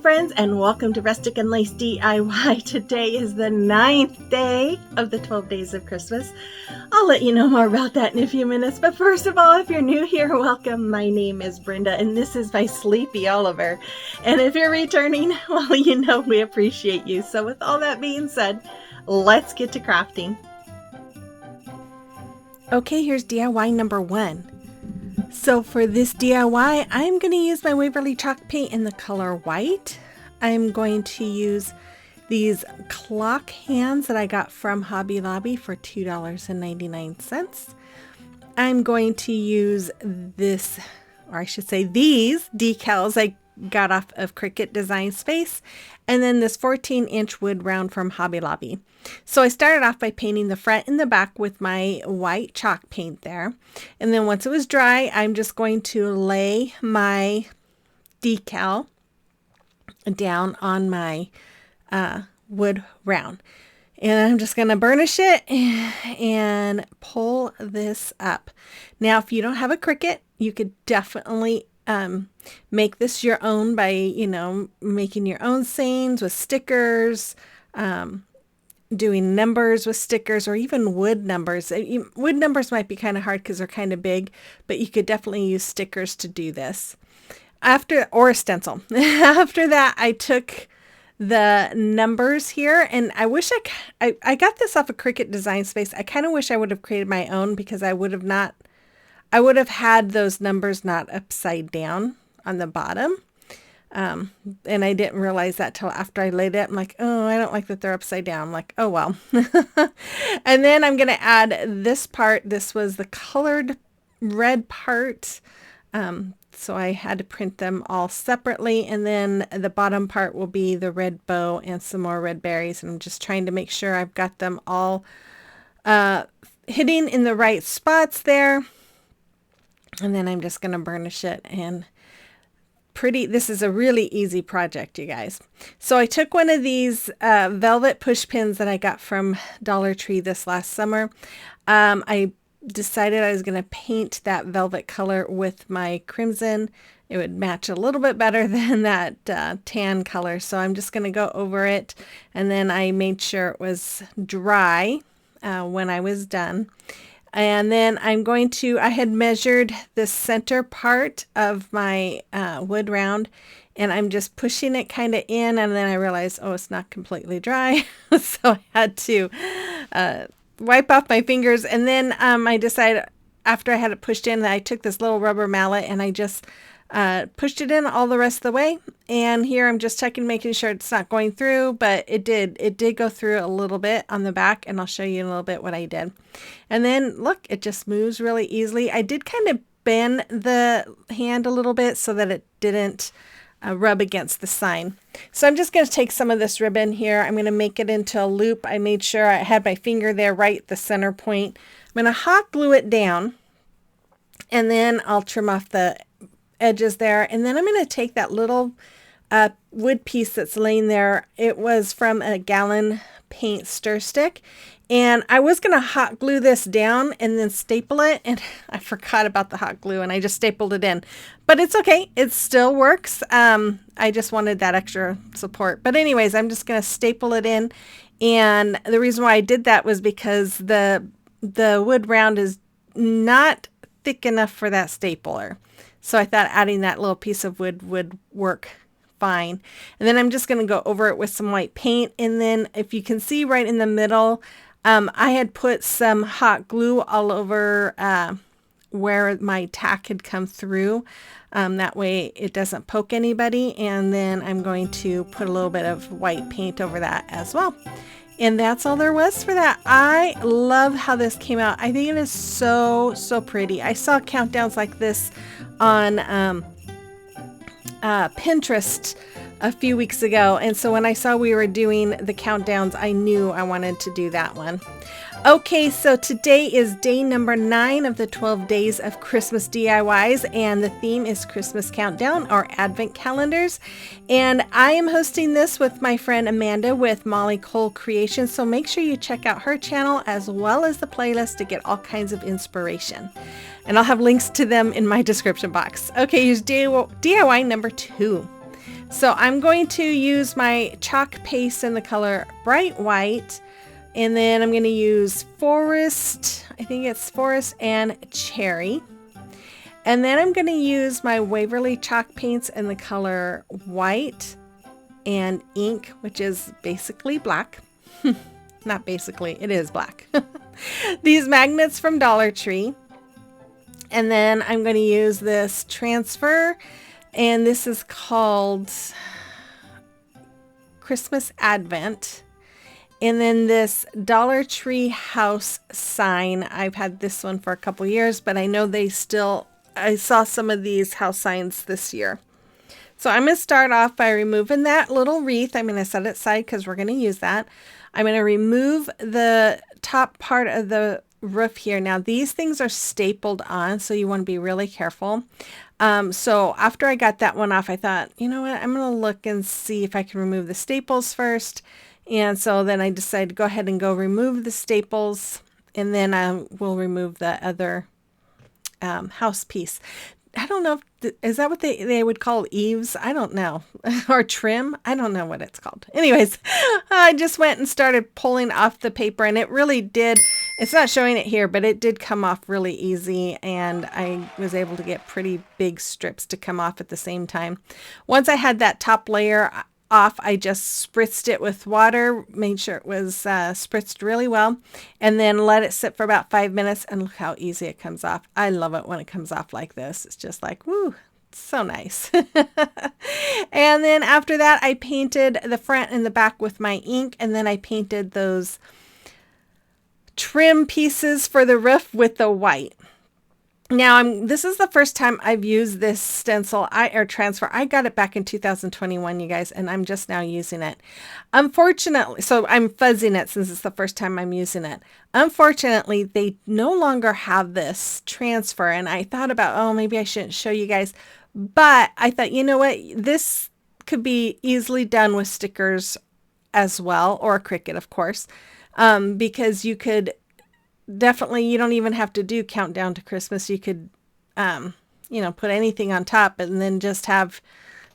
friends, and welcome to Rustic and Lace DIY. Today is the 9th day of the 12 days of Christmas. I'll let you know more about that in a few minutes, but first of all, if you're new here, welcome. My name is Brenda, and this is my sleepy Oliver. And if you're returning, well, you know we appreciate you. So with all that being said, let's get to crafting. Okay, here's DIY number 1. So for this DIY, I'm going to use my Waverly chalk paint in the color white. I'm going to use these clock hands that I got from Hobby Lobby for $2.99. I'm going to use this, or I should say these decals I got off of Cricut Design Space, and then this 14-inch wood round from Hobby Lobby. So I started off by painting the front and the back with my white chalk paint there. And then once it was dry, I'm just going to lay my decal down on my wood round. And I'm just going to burnish it and pull this up. Now, if you don't have a Cricut, you could definitely make this your own by, making your own sayings with stickers, doing numbers with stickers, or even wood numbers. Wood numbers might be kind of hard because they're kind of big, but you could definitely use stickers to do this. Or a stencil. After that, I took the numbers here, and I wish I got this off of Cricut Design Space. I kind of wish I would have created my own, because I would have had those numbers not upside down on the bottom. And I didn't realize that till after I laid it. I'm like, oh, I don't like that they're upside down. I'm like, oh, well. And then I'm going to add this part. This was the colored red part. So I had to print them all separately. And then the bottom part will be the red bow and some more red berries. And I'm just trying to make sure I've got them all hitting in the right spots there. And then I'm just going to burnish it, and this is a really easy project, you guys. So I took one of these velvet push pins that I got from Dollar Tree this last summer. I decided I was going to paint that velvet color with my crimson. It would match a little bit better than that tan color. So I'm just going to go over it, and then I made sure it was dry when I was done. And then I had measured the center part of my wood round, and I'm just pushing it kind of in, and then I realized, oh, it's not completely dry. So I had to wipe off my fingers. And then I decided, after I had it pushed in, that I took this little rubber mallet and I just pushed it in all the rest of the way. And here I'm just checking, making sure it's not going through, but it did go through a little bit on the back, and I'll show you in a little bit what I did. And then look, it just moves really easily. I did kind of bend the hand a little bit so that it didn't rub against the sign. So I'm just going to take some of this ribbon here. I'm going to make it into a loop. I made sure I had my finger there right at the center point. I'm going to hot glue it down, and then I'll trim off the edges there. And then I'm going to take that little wood piece that's laying there. It was from a gallon paint stir stick, and I was going to hot glue this down and then staple it, and I forgot about the hot glue and I just stapled it in, but it's okay. It still works. I just wanted that extra support. But anyways, I'm just going to staple it in. And the reason why I did that was because the wood round is not thick enough for that stapler. So I thought adding that little piece of wood would work fine. And then I'm just going to go over it with some white paint. And then if you can see right in the middle, I had put some hot glue all over where my tack had come through. That way it doesn't poke anybody. And then I'm going to put a little bit of white paint over that as well. And that's all there was for that. I love how this came out. I think it is so, so pretty. I saw countdowns like this on Pinterest a few weeks ago. And so when I saw we were doing the countdowns, I knew I wanted to do that one. Okay, so today is day number 9 of the 12 days of Christmas DIYs, and the theme is Christmas Countdown, or Advent Calendars. And I am hosting this with my friend Amanda with Molly Cole Creations, so make sure you check out her channel as well as the playlist to get all kinds of inspiration. And I'll have links to them in my description box. Okay, here's DIY number 2. So I'm going to use my chalk paste in the color Bright White, and then I'm going to use Forest, I think it's Forest and Cherry. And then I'm going to use my Waverly chalk paints in the color White and Ink, which is basically black. Not basically, it is black. These magnets from Dollar Tree. And then I'm going to use this transfer, and this is called Christmas Advent. And then this Dollar Tree house sign. I've had this one for a couple years, but I know I saw some of these house signs this year. So I'm going to start off by removing that little wreath. I'm going to set it aside because we're going to use that. I'm going to remove the top part of the roof here. Now these things are stapled on, so you want to be really careful. So after I got that one off, I thought, you know what, I'm going to look and see if I can remove the staples first. And so then I decided to go ahead and go remove the staples, and then I will remove the other house piece. I don't know if is that what they would call eaves? I don't know. Or trim? I don't know what it's called. Anyways, I just went and started pulling off the paper, and it really did. It's not showing it here, but it did come off really easy, and I was able to get pretty big strips to come off at the same time. Once I had that top layer off, I just spritzed it with water, made sure it was spritzed really well, and then let it sit for about 5 minutes, and look how easy it comes off. I love it when it comes off like this. It's just like, woo, so nice. And then after that, I painted the front and the back with my ink, and then I painted those trim pieces for the roof with the white. Now, this is the first time I've used this stencil or transfer. I got it back in 2021, you guys, and I'm just now using it. Unfortunately, so I'm fuzzing it since it's the first time I'm using it. Unfortunately, they no longer have this transfer, and I thought about, oh, maybe I shouldn't show you guys. But I thought, you know what, this could be easily done with stickers as well, or a Cricut, of course, because you could definitely, you don't even have to do Countdown to Christmas. You could, put anything on top and then just have,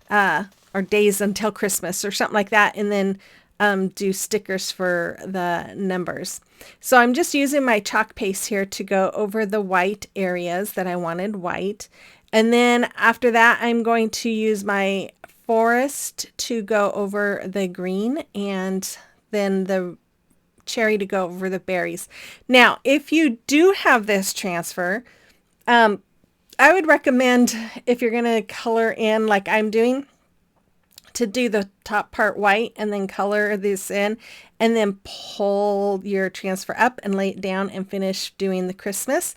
or Days Until Christmas or something like that. And then do stickers for the numbers. So I'm just using my chalk paste here to go over the white areas that I wanted white. And then after that, I'm going to use my Forest to go over the green, and then the Cherry to go over the berries. Now, if you do have this transfer, I would recommend, if you're going to color in like I'm doing, to do the top part white and then color this in, and then pull your transfer up and lay it down and finish doing the Christmas.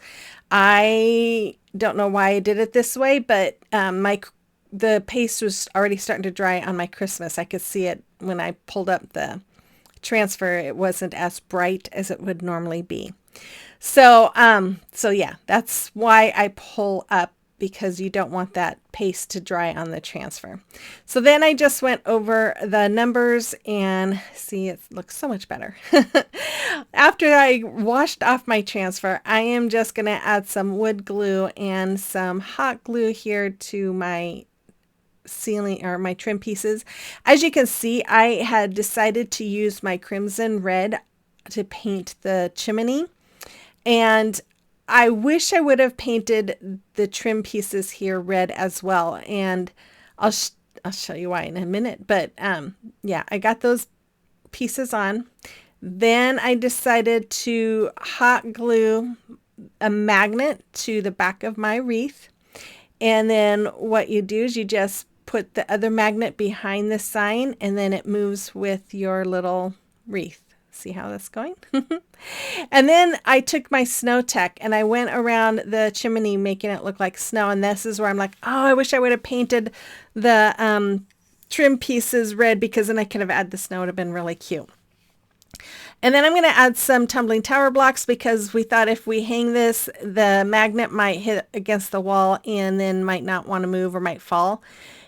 I don't know why I did it this way, but the paste was already starting to dry on my Christmas. I could see it when I pulled up the transfer. It wasn't as bright as it would normally be. So yeah, that's why I pull up, because you don't want that paste to dry on the transfer. So then I just went over the numbers, and see, it looks so much better. After I washed off my transfer, I am just going to add some wood glue and some hot glue here to my ceiling or my trim pieces. As you can see, I had decided to use my crimson red to paint the chimney, and I wish I would have painted the trim pieces here red as well, and I'll show you why in a minute. But yeah, I got those pieces on. Then I decided to hot glue a magnet to the back of my wreath, and then what you do is you just put the other magnet behind the sign, and then it moves with your little wreath. See how that's going? And then I took my Snow Tech and I went around the chimney making it look like snow. And this is where I'm like, oh, I wish I would have painted the trim pieces red, because then I could have added the snow. It would have been really cute. And then I'm going to add some tumbling tower blocks, because we thought if we hang this, the magnet might hit against the wall and then might not want to move or might fall.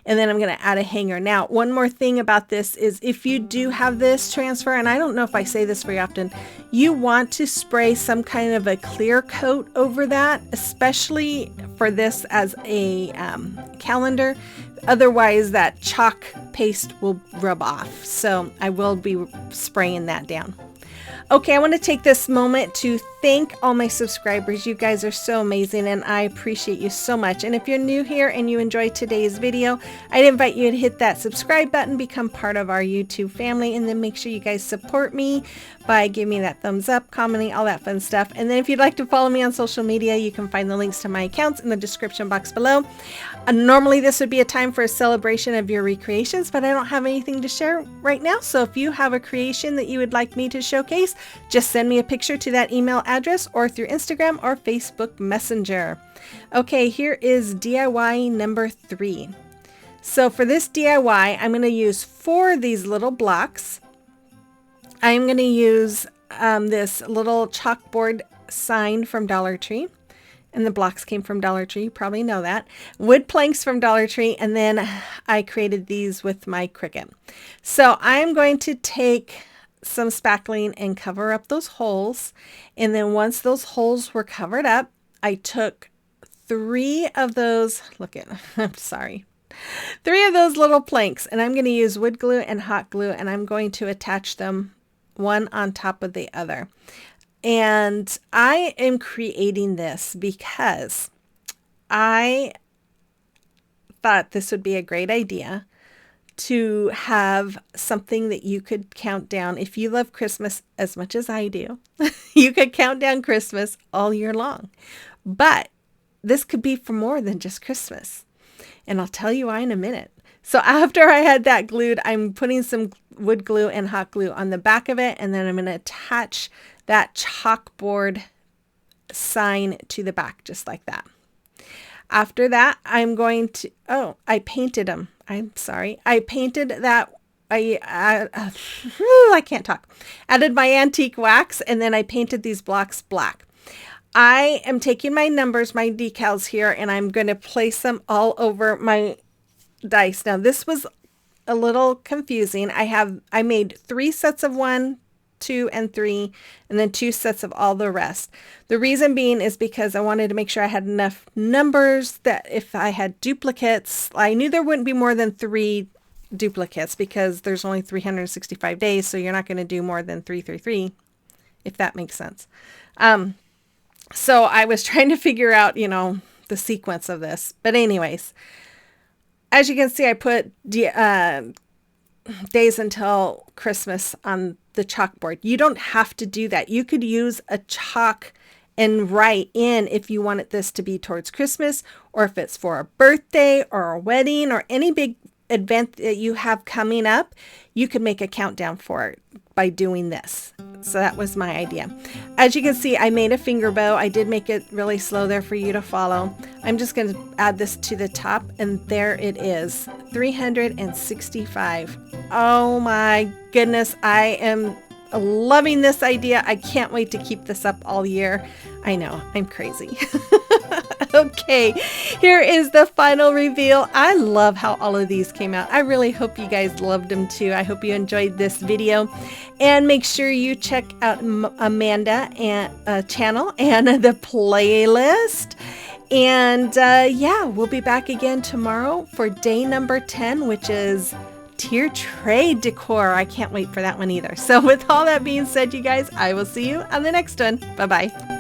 And then I'm going to add a hanger. Now, one more thing about this is, if you do have this transfer, and I don't know if I say this very often, you want to spray some kind of a clear coat over that, especially for this as a calendar. Otherwise, that chalk paste will rub off. So I will be spraying that down. Okay, I want to take this moment to thank all my subscribers. You guys are so amazing and I appreciate you so much. And if you're new here and you enjoyed today's video, I'd invite you to hit that subscribe button, become part of our YouTube family, and then make sure you guys support me by giving me that thumbs up, commenting, all that fun stuff. And then if you'd like to follow me on social media, you can find the links to my accounts in the description box below. Normally this would be a time for a celebration of your recreations, but I don't have anything to share right now. So if you have a creation that you would like me to showcase, just send me a picture to that email address or through Instagram or Facebook Messenger. Okay, here is DIY number 3. So for this DIY, I'm going to use 4 of these little blocks. I'm going to use this little chalkboard sign from Dollar Tree. And the blocks came from Dollar Tree. You probably know that. Wood planks from Dollar Tree. And then I created these with my Cricut. So I'm going to take some spackling and cover up those holes. And then once those holes were covered up, I took 3 of those, I'm sorry, 3 of those little planks, and I'm going to use wood glue and hot glue, and I'm going to attach them one on top of the other. And I am creating this because I thought this would be a great idea to have something that you could count down. If you love Christmas as much as I do, you could count down Christmas all year long. But this could be for more than just Christmas. And I'll tell you why in a minute. So after I had that glued, I'm putting some wood glue and hot glue on the back of it. And then I'm going to attach that chalkboard sign to the back, just like that. After that, I'm going to, I painted them. I'm sorry. I painted that. I can't talk. Added my antique wax, and then I painted these blocks black. I am taking my numbers, my decals here, and I'm going to place them all over my dice. Now, this was a little confusing. I made 3 sets of 1, 2, and 3, and then 2 sets of all the rest. The reason being is because I wanted to make sure I had enough numbers that if I had duplicates, I knew there wouldn't be more than 3 duplicates because there's only 365 days, so you're not going to do more than 333, if that makes sense. So I was trying to figure out, the sequence of this. But anyways, as you can see, I put days until Christmas on the chalkboard. You don't have to do that. You could use a chalk and write in if you wanted this to be towards Christmas, or if it's for a birthday or a wedding or any big event that you have coming up, you could make a countdown for it by doing this. So that was my idea. As you can see, I made a finger bow. I did make it really slow there for you to follow. I'm just going to add this to the top, and there it is, 365. Oh my goodness, I am loving this idea. I can't wait to keep this up all year. I know, I'm crazy. Okay, here is the final reveal. I love how all of these came out. I really hope you guys loved them too. I hope you enjoyed this video, and make sure you check out Amanda and channel and the playlist. And yeah, we'll be back again tomorrow for day number 10, which is tier tray decor. I can't wait for that one either. So with all that being said, you guys, I will see you on the next one. Bye-bye.